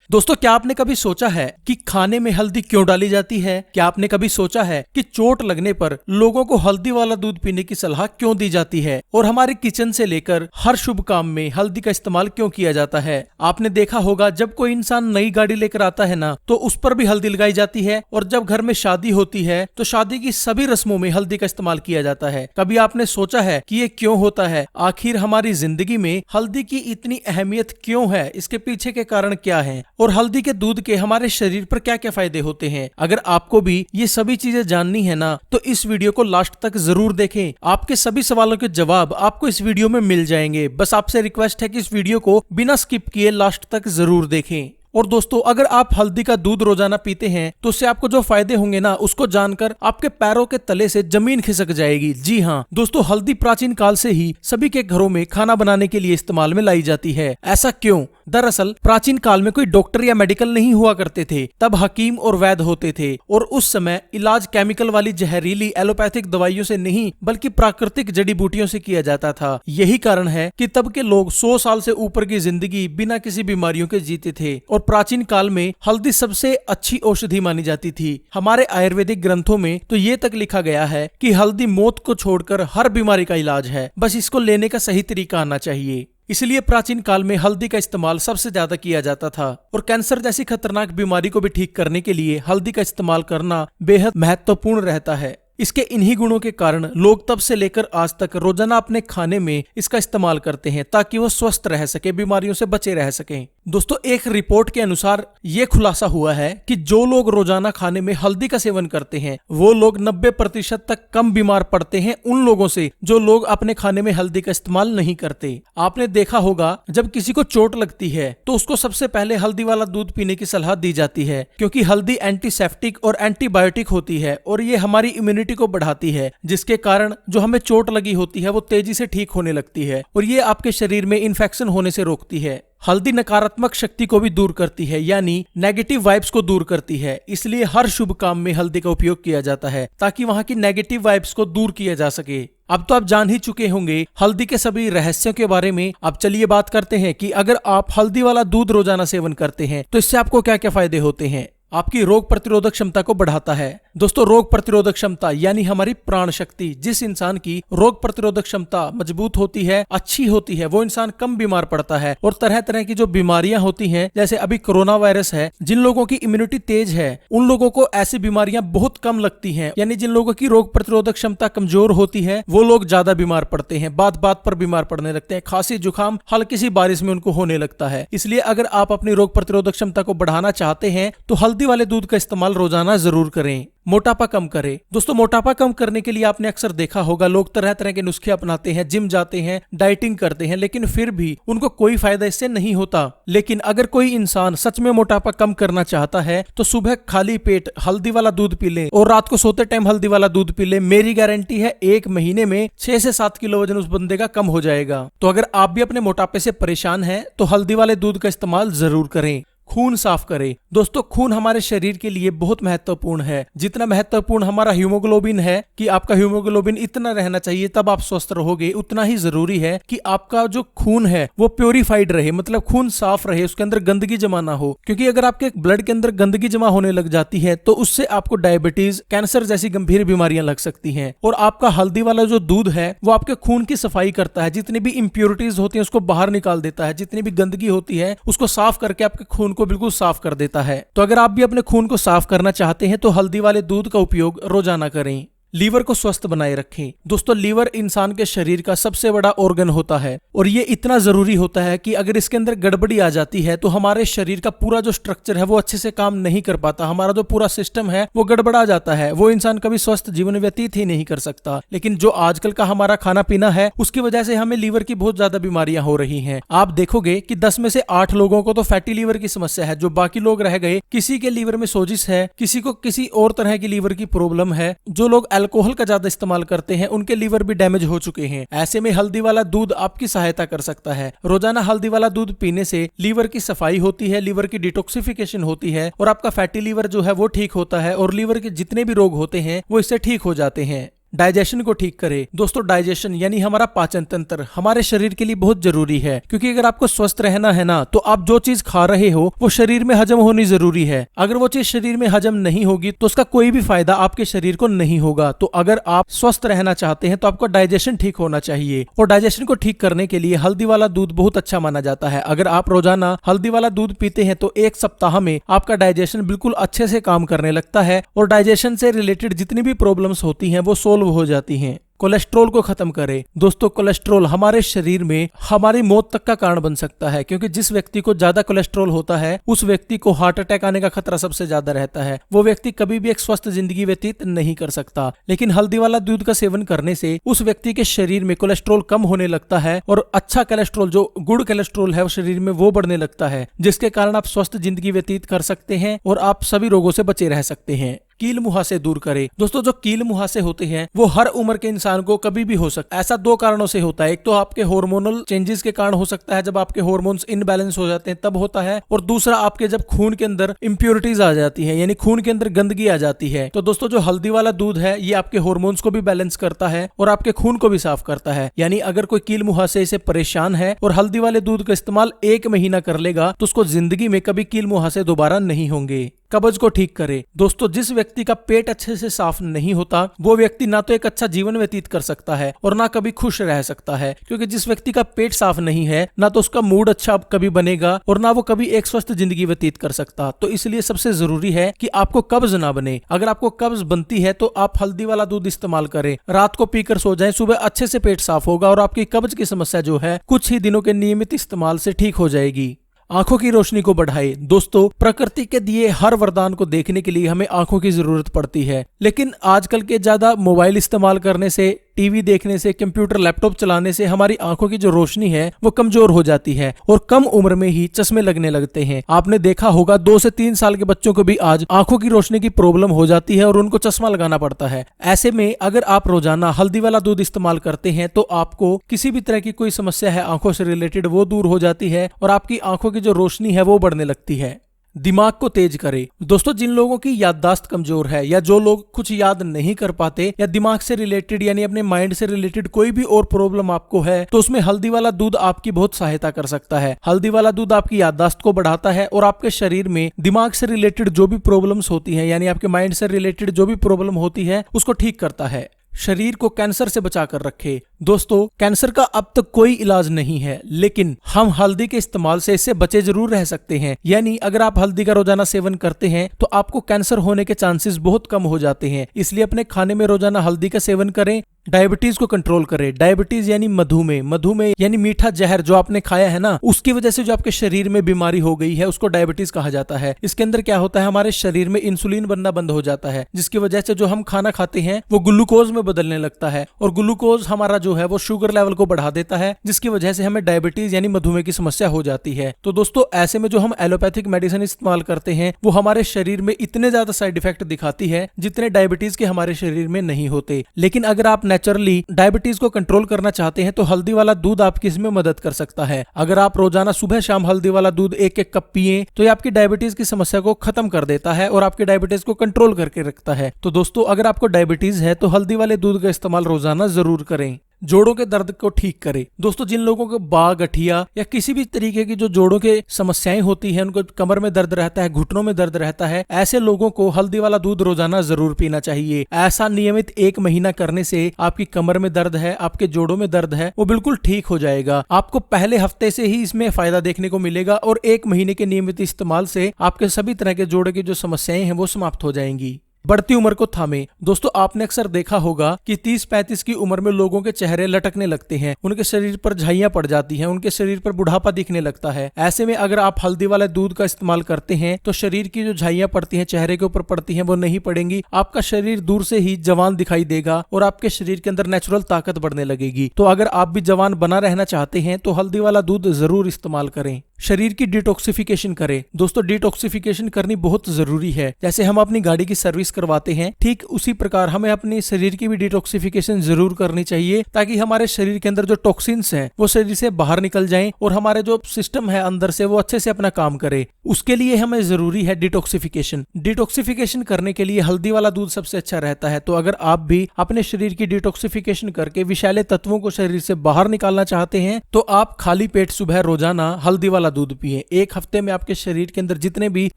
दोस्तों, क्या आपने कभी सोचा है कि खाने में हल्दी क्यों डाली जाती है? क्या आपने कभी सोचा है कि चोट लगने पर लोगों को हल्दी वाला दूध पीने की सलाह क्यों दी जाती है? और हमारे किचन से लेकर हर शुभ काम में हल्दी का इस्तेमाल क्यों किया जाता है? आपने देखा होगा, जब कोई इंसान नई गाड़ी लेकर आता है ना, तो उस पर भी हल्दी लगाई जाती है। और जब घर में शादी होती है तो शादी की सभी रस्मों में हल्दी का इस्तेमाल किया जाता है। कभी आपने सोचा है कि ये क्यों होता है? आखिर हमारी जिंदगी में हल्दी की इतनी अहमियत क्यों है? इसके पीछे के कारण क्या है? और हल्दी के दूध के हमारे शरीर पर क्या क्या फायदे होते हैं? अगर आपको भी ये सभी चीजें जाननी है ना, तो इस वीडियो को लास्ट तक जरूर देखें। आपके सभी सवालों के जवाब आपको इस वीडियो में मिल जाएंगे। बस आपसे रिक्वेस्ट है कि इस वीडियो को बिना स्किप किए लास्ट तक जरूर देखें। और दोस्तों, अगर आप हल्दी का दूध रोजाना पीते हैं तो उससे आपको जो फायदे होंगे ना, उसको जानकर आपके पैरों के तले से जमीन खिसक जाएगी। जी हाँ दोस्तों, हल्दी प्राचीन काल से ही सभी के घरों में खाना बनाने के लिए इस्तेमाल में लाई जाती है। ऐसा क्यों? दरअसल प्राचीन काल में कोई डॉक्टर या मेडिकल नहीं हुआ करते थे। तब हकीम और वैद्य होते थे, और उस समय इलाज केमिकल वाली जहरीली एलोपैथिक दवाइयों से नहीं, बल्कि प्राकृतिक जड़ी बूटियों से किया जाता था। यही कारण है कि तब के लोग 100 साल से ऊपर की जिंदगी बिना किसी बीमारियों के जीते थे। और प्राचीन काल में हल्दी सबसे अच्छी औषधि मानी जाती थी। हमारे आयुर्वेदिक ग्रंथों में तो ये तक लिखा गया है कि हल्दी मौत को छोड़कर हर बीमारी का इलाज है, बस इसको लेने का सही तरीका आना चाहिए। इसलिए प्राचीन काल में हल्दी का इस्तेमाल सबसे ज्यादा किया जाता था। और कैंसर जैसी खतरनाक बीमारी को भी ठीक करने के लिए हल्दी का इस्तेमाल करना बेहद महत्वपूर्ण रहता है। इसके इन्हीं गुणों के कारण लोग तब से लेकर आज तक रोजाना अपने खाने में इसका इस्तेमाल करते हैं, ताकि वो स्वस्थ रह सके, बीमारियों से बचे रह सकें। दोस्तों, एक रिपोर्ट के अनुसार ये खुलासा हुआ है कि जो लोग रोजाना खाने में हल्दी का सेवन करते हैं, वो लोग 90% तक कम बीमार पड़ते हैं उन लोगों से जो लोग अपने खाने में हल्दी का इस्तेमाल नहीं करते। आपने देखा होगा, जब किसी को चोट लगती है तो उसको सबसे पहले हल्दी वाला दूध पीने की सलाह दी जाती है, क्योंकि हल्दी एंटीसेप्टिक और एंटीबायोटिक होती है, और ये हमारी इम्यूनिटी को बढ़ाती है, जिसके कारण जो हमें चोट लगी होती है वो तेजी से ठीक होने लगती है, और ये आपके शरीर में इन्फेक्शन होने से रोकती है। हल्दी नकारात्मक शक्ति को भी दूर करती है, यानी नेगेटिव वाइब्स को दूर करती है। इसलिए हर शुभ काम में हल्दी का उपयोग किया जाता है, ताकि वहां की नेगेटिव वाइब्स को दूर किया जा सके। अब तो आप जान ही चुके होंगे हल्दी के सभी रहस्यों के बारे में। अब चलिए बात करते हैं कि अगर आप हल्दी वाला दूध रोजाना सेवन करते हैं तो इससे आपको क्या क्या फायदे होते हैं। आपकी रोग प्रतिरोधक क्षमता को बढ़ाता है। दोस्तों, रोग प्रतिरोधक क्षमता यानी हमारी प्राण शक्ति। जिस इंसान की रोग प्रतिरोधक क्षमता मजबूत होती है, अच्छी होती है, वो इंसान कम बीमार पड़ता है। और तरह तरह की जो बीमारियां होती हैं, जैसे अभी कोरोना वायरस है, जिन लोगों की इम्यूनिटी तेज है उन लोगों को ऐसी बीमारियां बहुत कम लगती हैं। यानी जिन लोगों की रोग प्रतिरोधक क्षमता कमजोर होती है वो लोग ज्यादा बीमार पड़ते हैं, बात बात पर बीमार पड़ने लगते हैं। खांसी जुकाम हल्की सी बारिश में उनको होने लगता है। इसलिए अगर आप अपनी रोग प्रतिरोधक क्षमता को बढ़ाना चाहते हैं तो हल्दी वाले दूध का इस्तेमाल रोजाना जरूर करें। मोटापा कम करे। दोस्तों, मोटापा कम करने के लिए आपने अक्सर देखा होगा, लोग तरह तरह के नुस्खे अपनाते हैं, जिम जाते हैं, डाइटिंग करते हैं, लेकिन फिर भी उनको कोई फायदा इससे नहीं होता। लेकिन अगर कोई इंसान सच में मोटापा कम करना चाहता है तो सुबह खाली पेट हल्दी वाला दूध पी ले और रात को सोते टाइम हल्दी वाला दूध पी ले। मेरी गारंटी है 1 महीने में 6 से 7 किलो वजन उस बंदे का कम हो जाएगा। तो अगर आप भी अपने मोटापे से परेशान हैं तो हल्दी वाले दूध का इस्तेमाल जरूर करें। खून साफ करे। दोस्तों, खून हमारे शरीर के लिए बहुत महत्वपूर्ण है। जितना महत्वपूर्ण हमारा हीमोग्लोबिन है, कि आपका हीमोग्लोबिन इतना रहना चाहिए तब आप स्वस्थ रहोगे, उतना ही जरूरी है कि आपका जो खून है वो प्योरीफाइड रहे, मतलब खून साफ रहे, उसके अंदर गंदगी जमा ना हो। क्योंकि अगर आपके ब्लड के अंदर गंदगी जमा होने लग जाती है तो उससे आपको डायबिटीज, कैंसर जैसी गंभीर बीमारियां लग सकती हैं। और आपका हल्दी वाला जो दूध है वो आपके खून की सफाई करता है, जितनी भी इंप्योरिटीज होती है उसको बाहर निकाल देता है, जितनी भी गंदगी होती है उसको साफ करके आपके खून को बिल्कुल साफ कर देता है। तो अगर आप भी अपने खून को साफ करना चाहते हैं तो हल्दी वाले दूध का उपयोग रोजाना करें। लीवर को स्वस्थ बनाए रखें। दोस्तों, लीवर इंसान के शरीर का सबसे बड़ा ऑर्गन होता है, और ये इतना जरूरी होता है कि अगर इसके अंदर गड़बड़ी आ जाती है तो हमारे शरीर का पूरा जो स्ट्रक्चर है वो अच्छे से काम नहीं कर पाता। हमारा जो पूरा सिस्टम है वो गड़बड़ा जाता है, वो इंसान कभी स्वस्थ जीवन व्यतीत ही नहीं कर सकता। लेकिन जो आजकल का हमारा खाना पीना है उसकी वजह से हमें लीवर की बहुत ज्यादा बीमारियां हो रही हैं। आप देखोगे कि 10 में से 8 लोगों को तो फैटी लीवर की समस्या है। जो बाकी लोग रह गए, किसी के लीवर में सोजिश है, किसी को किसी और तरह की लीवर की प्रॉब्लम है। जो लोग अल्कोहल का ज्यादा इस्तेमाल करते हैं उनके लीवर भी डैमेज हो चुके हैं। ऐसे में हल्दी वाला दूध आपकी सहायता कर सकता है। रोजाना हल्दी वाला दूध पीने से लीवर की सफाई होती है, लीवर की डिटॉक्सिफिकेशन होती है, और आपका फैटी लीवर जो है वो ठीक होता है, और लीवर के जितने भी रोग होते हैं वो इससे ठीक हो जाते हैं। डाइजेशन को ठीक करे। दोस्तों डाइजेशन यानी हमारा पाचन तंत्र हमारे शरीर के लिए बहुत जरूरी है, क्योंकि अगर आपको स्वस्थ रहना है ना, तो आप जो चीज खा रहे हो वो शरीर में हजम होनी जरूरी है। अगर वो चीज शरीर में हजम नहीं होगी तो उसका कोई भी फायदा आपके शरीर को नहीं होगा। तो अगर आप स्वस्थ रहना चाहते हैं तो आपको डाइजेशन ठीक होना चाहिए, और डाइजेशन को ठीक करने के लिए हल्दी वाला दूध बहुत अच्छा माना जाता है। अगर आप रोजाना हल्दी वाला दूध पीते हैं तो एक सप्ताह में आपका डाइजेशन बिल्कुल अच्छे से काम करने लगता है, और डाइजेशन से रिलेटेड जितनी भी प्रॉब्लम्स होती हैं वो सोल्व हो जाती हैं। कोलेस्ट्रॉल को खत्म करे। दोस्तों कोलेस्ट्रॉल हमारे शरीर में हमारी मौत तक का कारण बन सकता है, क्योंकि जिस व्यक्ति को ज्यादा कोलेस्ट्रॉल होता है उस व्यक्ति को हार्ट अटैक आने का खतरा सबसे ज्यादा रहता है। वो व्यक्ति कभी भी एक स्वस्थ जिंदगी व्यतीत नहीं कर सकता। लेकिन हल्दी वाला दूध का सेवन करने से उस व्यक्ति के शरीर में कोलेस्ट्रॉल कम होने लगता है, और अच्छा कोलेस्ट्रॉल जो गुड कोलेस्ट्रॉल है वो शरीर में वो बढ़ने लगता है, जिसके कारण आप स्वस्थ जिंदगी व्यतीत कर सकते हैं और आप सभी रोगों से बचे रह सकते हैं। कील मुहासे दूर करे। दोस्तों जो कील मुहासे होते हैं वो हर उम्र के इंसान को कभी भी हो सकता है। ऐसा दो कारणों से होता है, एक तो आपके हार्मोनल चेंजेस के कारण हो सकता है, जब आपके हार्मोन्स इनबैलेंस हो जाते हैं तब होता है, और दूसरा आपके जब खून के अंदर इंप्योरिटीज आ जाती है, यानी खून के अंदर गंदगी आ जाती है। तो दोस्तों जो हल्दी वाला दूध है ये आपके हार्मोन्स को भी बैलेंस करता है और आपके खून को भी साफ करता है। यानी अगर कोई कील मुहासे से परेशान है और हल्दी वाले दूध का इस्तेमाल 1 महीना कर लेगा तो उसको जिंदगी में कभी कील मुहासे दोबारा नहीं होंगे। कब्ज को ठीक करे। दोस्तों जिस व्यक्ति का पेट अच्छे से साफ नहीं होता वो व्यक्ति ना तो एक अच्छा जीवन व्यतीत कर सकता है और ना कभी खुश रह सकता है, क्योंकि जिस व्यक्ति का पेट साफ नहीं है ना तो उसका मूड अच्छा कभी बनेगा और ना वो कभी एक स्वस्थ जिंदगी व्यतीत कर सकता। तो इसलिए सबसे जरूरी है कि आपको कब्ज ना बने। अगर आपको कब्ज बनती है तो आप हल्दी वाला दूध इस्तेमाल करें, रात को पीकर सो जाएं, सुबह अच्छे से पेट साफ होगा और आपकी कब्ज की समस्या जो है कुछ ही दिनों के नियमित इस्तेमाल से ठीक हो जाएगी। आंखों की रोशनी को बढ़ाए। दोस्तों प्रकृति के दिए हर वरदान को देखने के लिए हमें आंखों की जरूरत पड़ती है, लेकिन आजकल के ज्यादा मोबाइल इस्तेमाल करने से, टीवी देखने से, कंप्यूटर लैपटॉप चलाने से हमारी आंखों की जो रोशनी है वो कमजोर हो जाती है और कम उम्र में ही चश्मे लगने लगते हैं। आपने देखा होगा 2 से 3 साल के बच्चों को भी आज आंखों की रोशनी की प्रॉब्लम हो जाती है और उनको चश्मा लगाना पड़ता है। ऐसे में अगर आप रोजाना हल्दी वाला दूध इस्तेमाल करते हैं तो आपको किसी भी तरह की कोई समस्या है आंखों से रिलेटेड वो दूर हो जाती है और आपकी आंखों की जो रोशनी है वो बढ़ने लगती है। दिमाग को तेज करे। दोस्तों जिन लोगों की याददाश्त कमजोर है या जो लोग कुछ याद नहीं कर पाते या दिमाग से रिलेटेड यानी अपने माइंड से रिलेटेड कोई भी और प्रॉब्लम आपको है तो उसमें हल्दी वाला दूध आपकी बहुत सहायता कर सकता है। हल्दी वाला दूध आपकी याददाश्त को बढ़ाता है और आपके शरीर में दिमाग से रिलेटेड जो भी प्रॉब्लम्स होती है यानी आपके माइंड से रिलेटेड जो भी प्रॉब्लम होती है उसको ठीक करता है। शरीर को कैंसर से बचाकर रखे। दोस्तों कैंसर का अब तक कोई इलाज नहीं है, लेकिन हम हल्दी के इस्तेमाल से इससे बचे जरूर रह सकते हैं। यानी अगर आप हल्दी का रोजाना सेवन करते हैं तो आपको कैंसर होने के चांसेस बहुत कम हो जाते हैं। इसलिए अपने खाने में रोजाना हल्दी का सेवन करें। डायबिटीज को कंट्रोल करें। डायबिटीज यानी मधुमेह, मधुमेह यानी मीठा जहर जो आपने खाया है ना, उसकी वजह से जो आपके शरीर में बीमारी हो गई है उसको डायबिटीज कहा जाता है। इसके अंदर क्या होता है, हमारे शरीर में इंसुलिन बनना बंद हो जाता है, जिसकी वजह से जो हम खाना खाते हैं वो ग्लूकोज में बदलने लगता है और ग्लूकोज हमारा जो है वो शुगर लेवल को बढ़ा देता है, जिसकी वजह से हमें डायबिटीज यानी मधुमेह की समस्या हो जाती है। तो दोस्तों ऐसे में जो हम एलोपैथिक मेडिसिन इस्तेमाल करते हैं वो हमारे शरीर में इतने ज्यादा साइड इफेक्ट दिखाती है जितने डायबिटीज के हमारे शरीर में नहीं होते। लेकिन अगर आप नेचुरली डायबिटीज को कंट्रोल करना चाहते हैं तो हल्दी वाला दूध आपकी इसमें मदद कर सकता है। अगर आप रोजाना सुबह शाम हल्दी वाला दूध 1-1 कप पिए तो ये आपकी डायबिटीज की समस्या को खत्म कर देता है और आपकी डायबिटीज को कंट्रोल करके रखता है। तो दोस्तों अगर आपको डायबिटीज है तो हल्दी वाले दूध का इस्तेमाल रोजाना जरूर करें। जोड़ों के दर्द को ठीक करे। दोस्तों जिन लोगों को बाह, गठिया या किसी भी तरीके की जो जोड़ों के समस्याएं होती हैं, उनको कमर में दर्द रहता है, घुटनों में दर्द रहता है, ऐसे लोगों को हल्दी वाला दूध रोजाना जरूर पीना चाहिए। ऐसा नियमित 1 महीना करने से आपकी कमर में दर्द है, आपके जोड़ों में दर्द है, वो बिल्कुल ठीक हो जाएगा। आपको पहले हफ्ते से ही इसमें फायदा देखने को मिलेगा और 1 महीने के नियमित इस्तेमाल से आपके सभी तरह के जोड़ों की जो समस्याएं हैं वो समाप्त हो जाएंगी। बढ़ती उम्र को थामे। दोस्तों आपने अक्सर देखा होगा कि 30-35 की उम्र में लोगों के चेहरे लटकने लगते हैं, उनके शरीर पर झाइयां पड़ जाती हैं, उनके शरीर पर बुढ़ापा दिखने लगता है। ऐसे में अगर आप हल्दी वाले दूध का इस्तेमाल करते हैं तो शरीर की जो झाइयां पड़ती हैं, चेहरे के ऊपर पड़ती हैं, वो नहीं पड़ेंगी। आपका शरीर दूर से ही जवान दिखाई देगा और आपके शरीर के अंदर नेचुरल ताकत बढ़ने लगेगी। तो अगर आप भी जवान बना रहना चाहते हैं तो हल्दी वाला दूध जरूर इस्तेमाल करें। शरीर की डिटॉक्सिफिकेशन करें। दोस्तों डिटॉक्सिफिकेशन करनी बहुत जरूरी है। जैसे हम अपनी गाड़ी की सर्विस करवाते हैं, ठीक उसी प्रकार हमें अपने शरीर की भी डिटॉक्सिफिकेशन जरूर करनी चाहिए, ताकि हमारे शरीर के अंदर जो टॉक्सिन्स हैं वो शरीर से बाहर निकल जाएं और हमारे जो सिस्टम है अंदर से वो अच्छे से अपना काम करे। उसके लिए हमें जरूरी है डिटॉक्सिफिकेशन। डिटॉक्सिफिकेशन करने के लिए हल्दी वाला दूध सबसे अच्छा रहता है। तो अगर आप भी अपने शरीर की डिटॉक्सिफिकेशन करके विषैले तत्वों को शरीर से बाहर निकालना चाहते हैं तो आप खाली पेट सुबह रोजाना हल्दी वाला दूध पिएं। एक हफ्ते में आपके शरीर के अंदर जितने भी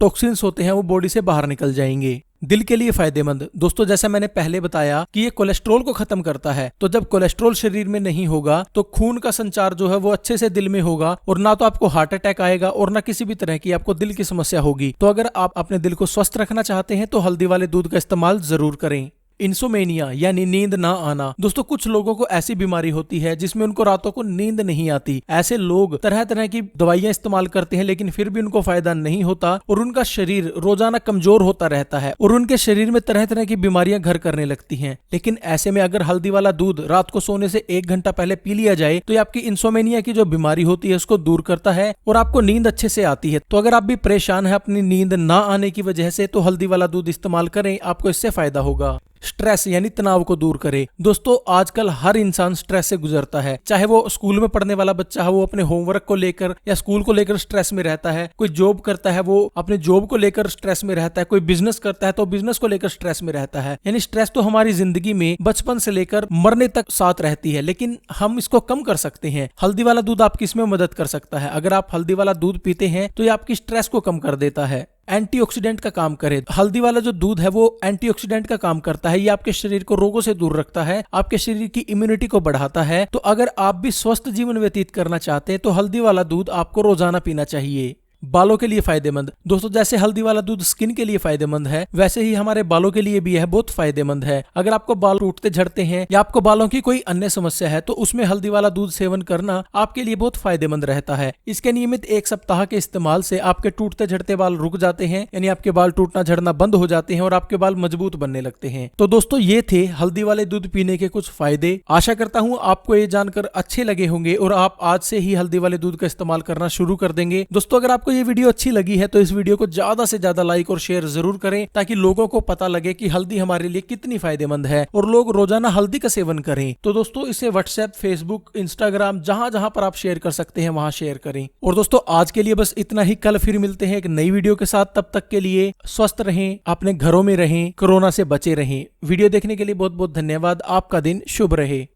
टॉक्सिन्स होते हैं वो बॉडी से बाहर निकल जाएंगे। दिल के लिए फायदेमंद। दोस्तों जैसा मैंने पहले बताया कि ये कोलेस्ट्रॉल को खत्म करता है। तो जब कोलेस्ट्रॉल शरीर में नहीं होगा तो खून का संचार जो है वो अच्छे से दिल में होगा और ना तो आपको हार्ट अटैक आएगा और ना किसी भी तरह की आपको दिल की समस्या होगी। तो अगर आप अपने दिल को स्वस्थ रखना चाहते हैं तो हल्दी वाले दूध का इस्तेमाल जरूर करें। इंसोमेनिया यानी नींद ना आना। दोस्तों कुछ लोगों को ऐसी बीमारी होती है जिसमें उनको रातों को नींद नहीं आती। ऐसे लोग तरह तरह की दवाइयां इस्तेमाल करते हैं लेकिन फिर भी उनको फायदा नहीं होता और उनका शरीर रोजाना कमजोर होता रहता है और उनके शरीर में तरह तरह की बीमारियां घर करने लगती हैं। लेकिन ऐसे में अगर हल्दी वाला दूध रात को सोने से 1 घंटा पहले पी लिया जाए तो ये आपकी इंसोमेनिया की जो बीमारी होती है उसको दूर करता है और आपको नींद अच्छे से आती है। तो अगर आप भी परेशान है अपनी नींद ना आने की वजह से तो हल्दी वाला दूध इस्तेमाल करें, आपको इससे फायदा होगा। स्ट्रेस यानी तनाव को दूर करे। दोस्तों आजकल हर इंसान स्ट्रेस से गुजरता है, चाहे वो स्कूल में पढ़ने वाला बच्चा है वो अपने होमवर्क को लेकर या स्कूल को लेकर स्ट्रेस में रहता है, कोई जॉब करता है वो अपने जॉब को लेकर स्ट्रेस में रहता है, कोई बिजनेस करता है तो बिजनेस को लेकर स्ट्रेस में रहता है। यानी स्ट्रेस तो हमारी जिंदगी में बचपन से लेकर मरने तक साथ रहती है, लेकिन हम इसको कम कर सकते हैं। हल्दी वाला दूध आपकी इसमें मदद कर सकता है। अगर आप हल्दी वाला दूध पीते हैं तो ये आपकी स्ट्रेस को कम कर देता है, एंटीऑक्सीडेंट का काम करे। हल्दी वाला जो दूध है वो एंटीऑक्सीडेंट का काम करता है। ये आपके शरीर को रोगों से दूर रखता है, आपके शरीर की इम्यूनिटी को बढ़ाता है। तो अगर आप भी स्वस्थ जीवन व्यतीत करना चाहते हैं तो हल्दी वाला दूध आपको रोजाना पीना चाहिए। बालों के लिए फायदेमंद। दोस्तों जैसे हल्दी वाला दूध स्किन के लिए फायदेमंद है वैसे ही हमारे बालों के लिए भी यह बहुत फायदेमंद है। अगर आपको बाल टूटते झड़ते हैं या आपको बालों की कोई अन्य समस्या है तो उसमें हल्दी वाला दूध सेवन करना आपके लिए बहुत फायदेमंद रहता है। इसके नियमित 1 सप्ताह के इस्तेमाल से आपके टूटते झड़ते बाल रुक जाते हैं, यानी आपके बाल टूटना झड़ना बंद हो जाते हैं और आपके बाल मजबूत बनने लगते हैं। तो दोस्तों ये थे हल्दी वाले दूध पीने के कुछ फायदे। आशा करता हूँ आपको ये जानकर अच्छे लगे होंगे और आप आज से ही हल्दी वाले दूध का इस्तेमाल करना शुरू कर देंगे। दोस्तों अगर आपको ये वीडियो अच्छी लगी है तो इस वीडियो को ज्यादा से ज्यादा लाइक और शेयर जरूर करें, ताकि लोगों को पता लगे कि हल्दी हमारे लिए कितनी फायदेमंद है और लोग रोजाना हल्दी का सेवन करें। तो दोस्तों इसे व्हाट्सएप, फेसबुक, इंस्टाग्राम जहां जहां पर आप शेयर कर सकते हैं वहां शेयर करें। और दोस्तों आज के लिए बस इतना ही। कल फिर मिलते हैं एक नई वीडियो के साथ। तब तक के लिए स्वस्थ रहें, अपने घरों में रहें, कोरोना से बचे रहें। वीडियो देखने के लिए बहुत बहुत धन्यवाद। आपका दिन शुभ रहे।